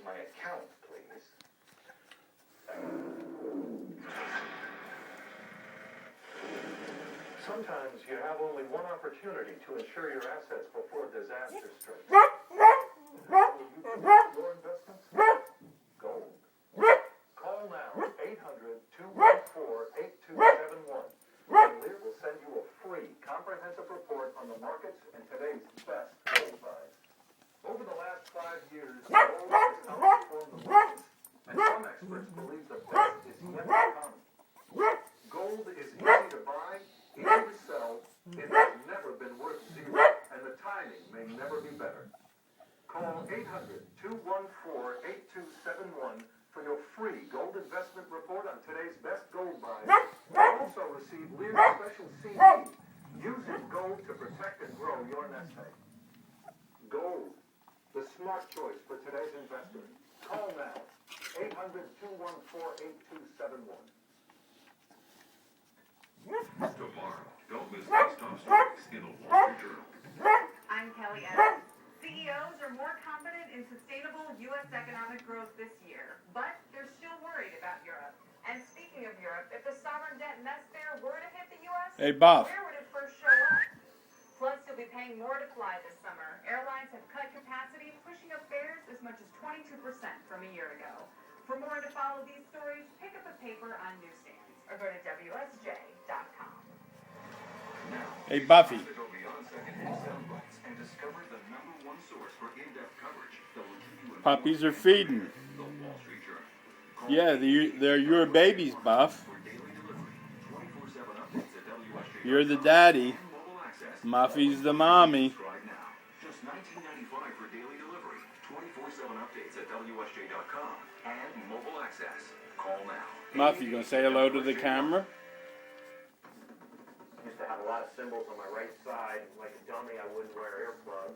my account, please. Sometimes you have only one opportunity to insure your assets before disaster strikes. Will you protect your investments? Gold. Call now, 800-214-8271. And Lear will send you a free comprehensive report on the markets and today's best gold buys. Over the last 5 years, gold has outperformed the markets, and some experts believe the best is yet to come. Gold is easy to buy, easy to sell, it has never been worth zero, and the timing may never be better. Call 800-214-8271 for your free gold investment report on today's best gold buys. Also receive Lear's special CD, Using Gold to Protect and Grow Your Nest Egg. Gold, the smart choice for today's investor. Call now, 800-214-8271. Tomorrow, don't miss these top stories in the Wall Street Journal. I'm Kelly Evans. CEOs are more confident in sustainable U.S. economic growth this year, but they're still worried about Europe. And speaking of Europe, if the sovereign debt mess there were to hit the U.S., Hey, Buff. where would it first show up? Plus, you'll be paying more to fly this summer. Airlines have cut capacity, pushing up fares as much as 22% from a year ago. For more to follow these stories, pick up a paper on newsstands or go to WSJ.com. Hey, Buffy. To go beyond secondhand sound bites and discover the #1 source for in-depth coverage that will keep you informed. Puppies are feeding. The Wall Street Journal. Call Yeah, they're your babies, Buff. for daily delivery, 24/7 updates at WSJ.com. You're the daddy. And mobile access. Muffy's the mommy. Subscribe now. Just $19.95 for daily delivery, 24/7 updates at WSJ.com, and mobile access. Call now. Muff, you gonna say hello to the camera? Used to have a lot of symbols on my right side. Like a dummy, I wouldn't wear earplugs.